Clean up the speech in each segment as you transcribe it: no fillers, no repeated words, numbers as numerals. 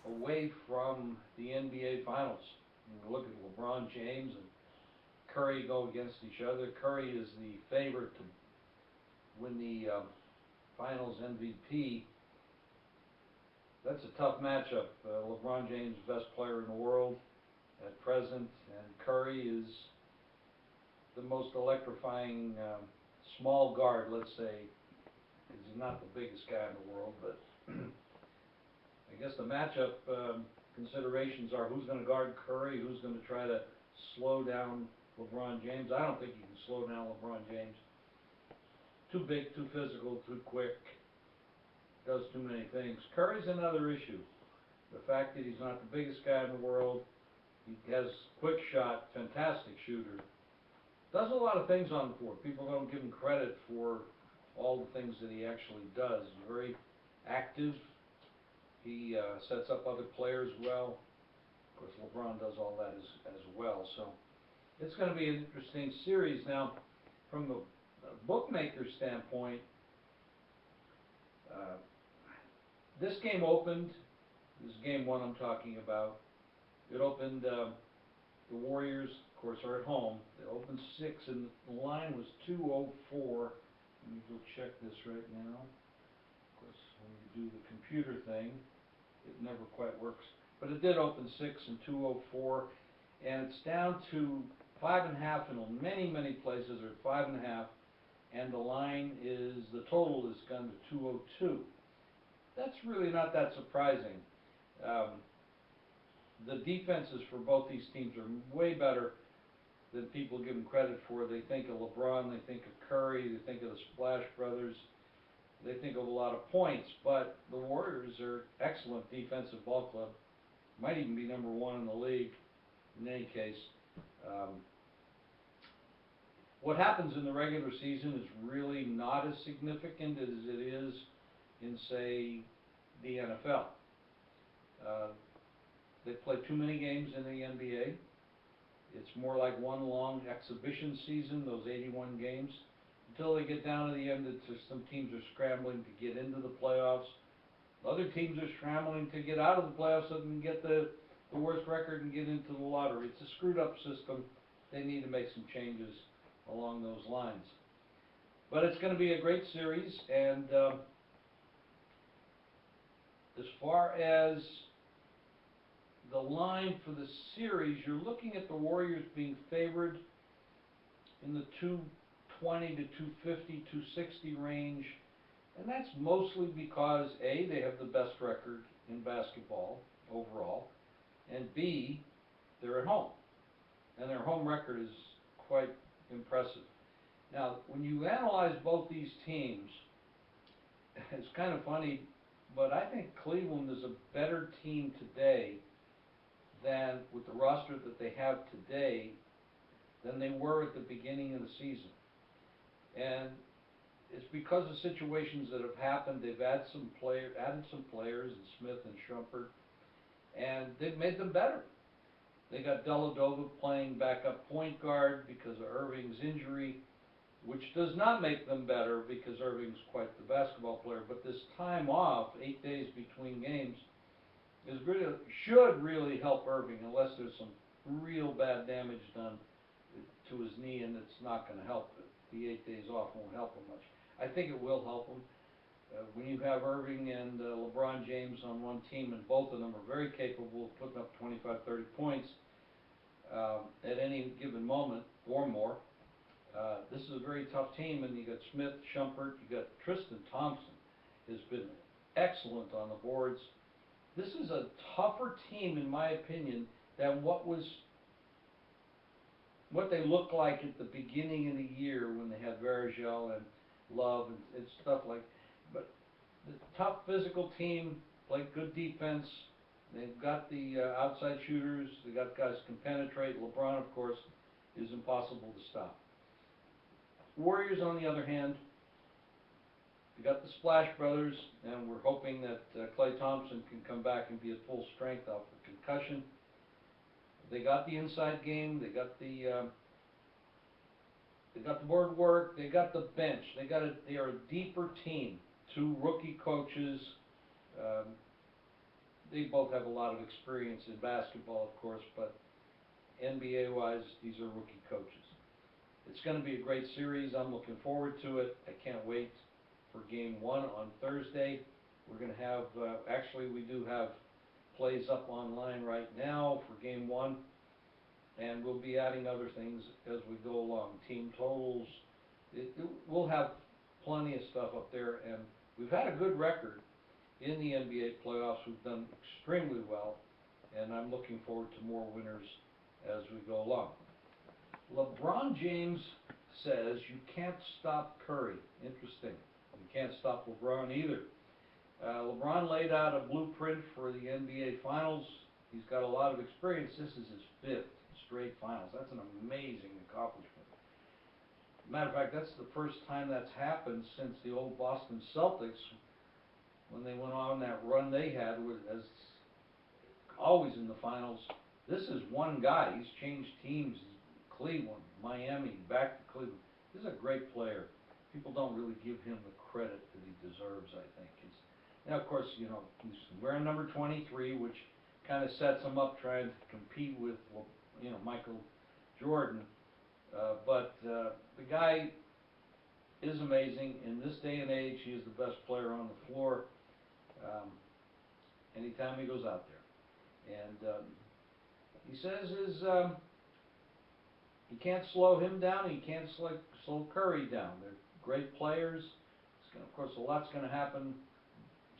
away from the NBA Finals. You look at LeBron James and Curry go against each other. Curry is the favorite to win the Finals MVP. That's a tough matchup. LeBron James, best player in the world at present, and Curry is the most electrifying small guard, let's say, because he's not the biggest guy in the world, but I guess the matchup considerations are who's going to guard Curry, who's going to try to slow down LeBron James. I don't think you can slow down LeBron James. Too big, too physical, too quick, does too many things. Curry's another issue. The fact that he's not the biggest guy in the world, he has quick shot, fantastic shooter, does a lot of things on the court. People don't give him credit for all the things that he actually does. He's very active. He sets up other players well. Of course, LeBron does all that as well. So it's going to be an interesting series. Now, from the bookmaker standpoint, this game opened, this is game one I'm talking about, it opened, the Warriors, of course, are at home. They opened 6, and the line was 204. Let me go check this right now. Of course, when you do the computer thing, it never quite works. But it did open 6 and 204, and it's down to 5.5 in many, many places are 5.5, and the line is, the total has gone to 202. That's really not that surprising. The defenses for both these teams are way better than people give them credit for. They think of LeBron, they think of Curry, they think of the Splash Brothers, they think of a lot of points, but the Warriors are excellent defensive ball club. Might even be number 1 in the league in any case. What happens in the regular season is really not as significant as it is in, say, the NFL. They play too many games in the NBA. It's more like one long exhibition season, those 81 games. Until they get down to the end, some teams are scrambling to get into the playoffs. Other teams are scrambling to get out of the playoffs and get the worst record and get into the lottery. It's a screwed up system. They need to make some changes along those lines. But it's going to be a great series, and as far as the line for the series, you're looking at the Warriors being favored in the 220 to 250, 260 range, and that's mostly because A, they have the best record in basketball overall, and B, they're at home, and their home record is quite impressive. Now, when you analyze both these teams, it's kind of funny, but I think Cleveland is a better team today than, with the roster that they have today, than they were at the beginning of the season. And it's because of situations that have happened. They've added some players, and Smith and Shumpert, and they've made them better. They got Dellavedova playing backup point guard because of Irving's injury, which does not make them better because Irving's quite the basketball player. But this time off, 8 days between games, should really help Irving, unless there's some real bad damage done to his knee, and it's not going to help. The 8 days off won't help him much. I think it will help him. When you have Irving and LeBron James on one team, and both of them are very capable of putting up 25, 30 points at any given moment or more, this is a very tough team. And you got Smith, Shumpert, you got Tristan Thompson has been excellent on the boards. This is a tougher team, in my opinion, than what they looked like at the beginning of the year when they had Varejao and Love and stuff like. But the tough physical team, played good defense. They've got the outside shooters. They got guys who can penetrate. LeBron, of course, is impossible to stop. Warriors, on the other hand, we got the Splash Brothers, and we're hoping that Klay Thompson can come back and be at full strength off the concussion. They got the inside game. They got the board work. They got the bench. They are a deeper team. 2 rookie coaches. they both have a lot of experience in basketball, of course, but NBA-wise, these are rookie coaches. It's going to be a great series. I'm looking forward to it. I can't wait for Game 1 on Thursday. We're going to have, actually we do have plays up online right now for Game 1, and we'll be adding other things as we go along. Team totals, we'll have plenty of stuff up there, and we've had a good record in the NBA playoffs. We've done extremely well, and I'm looking forward to more winners as we go along. LeBron James says you can't stop Curry. Interesting. You can't stop LeBron either. LeBron laid out a blueprint for the NBA Finals. He's got a lot of experience. This is his 5th straight Finals. That's an amazing accomplishment. Matter of fact, that's the first time that's happened since the old Boston Celtics, when they went on that run they had, as always in the Finals. This is one guy. He's changed teams. Cleveland, Miami, back to Cleveland. This is a great player. People don't really give him the credit that he deserves, I think. Now, of course, you know, he's wearing number 23, which kind of sets him up trying to compete with, you know, Michael Jordan. But the guy is amazing. In this day and age, he is the best player on the floor anytime he goes out there. And he says you can't slow him down, you can't slow Curry down. They're great players. Of course, a lot's going to happen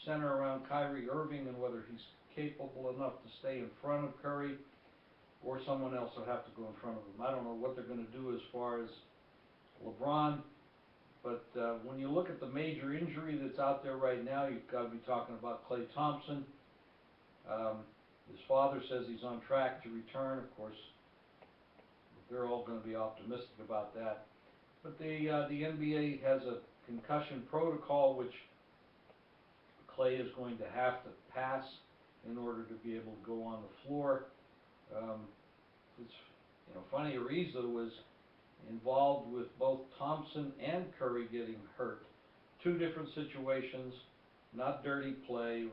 center around Kyrie Irving and whether he's capable enough to stay in front of Curry, or someone else will have to go in front of him. I don't know what they're going to do as far as LeBron, but when you look at the major injury that's out there right now, you've got to be talking about Klay Thompson. His father says he's on track to return. Of course, they're all going to be optimistic about that. But the NBA has a concussion protocol which Klay is going to have to pass in order to be able to go on the floor. It's, you know, funny, Ariza was involved with both Thompson and Curry getting hurt. 2 different situations, not dirty play.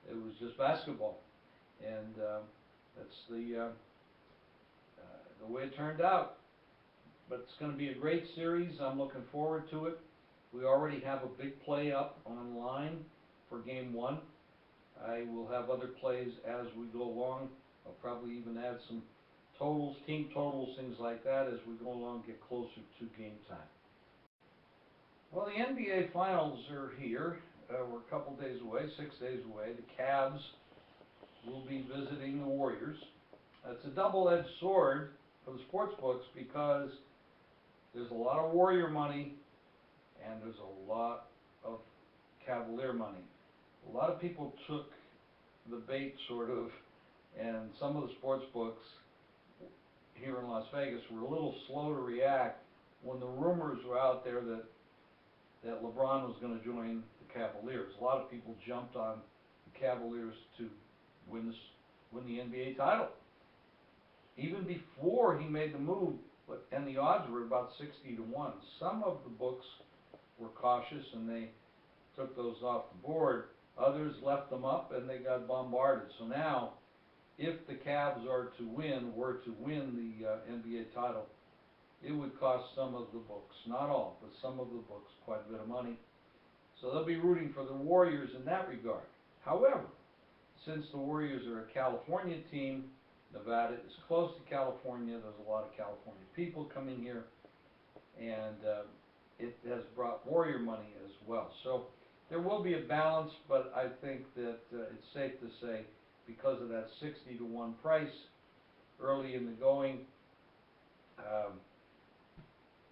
It was just basketball, and that's the way it turned out. But it's going to be a great series. I'm looking forward to it. We already have a big play up online for Game 1. I will have other plays as we go along. I'll probably even add some totals, team totals, things like that as we go along, get closer to game time. Well, the NBA Finals are here. We're a couple days away, 6 days away. The Cavs will be visiting the Warriors. It's a double-edged sword for the sports books because there's a lot of Warrior money and there's a lot of Cavalier money. A lot of people took the bait, sort of, and some of the sports books here in Las Vegas were a little slow to react when the rumors were out there that LeBron was going to join the Cavaliers. A lot of people jumped on the Cavaliers to win the NBA title. Even before he made the move, and the odds were about 60-1. Some of the books were cautious and they took those off the board. Others left them up and they got bombarded. So now, if the Cavs were to win the NBA title, it would cost some of the books, not all, but some of the books, quite a bit of money. So they'll be rooting for the Warriors in that regard. However, since the Warriors are a California team, Nevada is close to California, there's a lot of California people coming here, and it has brought Warrior money as well. So there will be a balance, but I think that it's safe to say, because of that 60-1 price early in the going,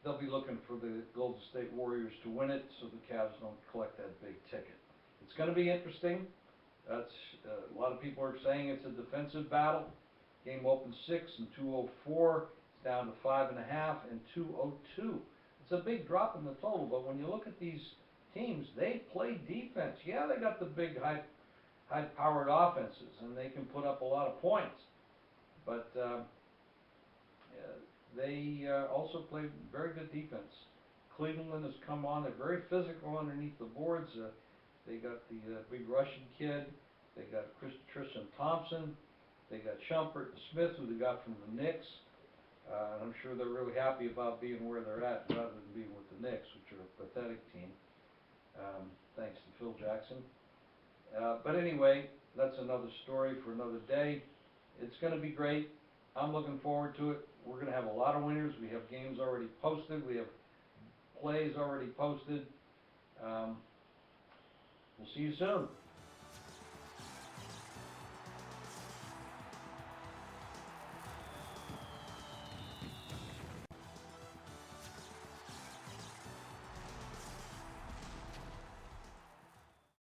they'll be looking for the Golden State Warriors to win it so the Cavs don't collect that big ticket. It's going to be interesting. That's a lot of people are saying it's a defensive battle. Game opened 6 and 204. It's down to 5.5 and 202. It's a big drop in the total, but when you look at these teams, they play defense. Yeah, they got the big high-powered offenses, and they can put up a lot of points. But they also play very good defense. Cleveland has come on. They're very physical underneath the boards. They got the big Russian kid. They got Tristan Thompson. They got Shumpert and Smith, who they got from the Knicks. And I'm sure they're really happy about being where they're at rather than being with the Knicks, which are a pathetic team. Thanks to Phil Jackson. But anyway, that's another story for another day. It's going to be great. I'm looking forward to it. We're going to have a lot of winners. We have games already posted. We have plays already posted. We'll see you soon.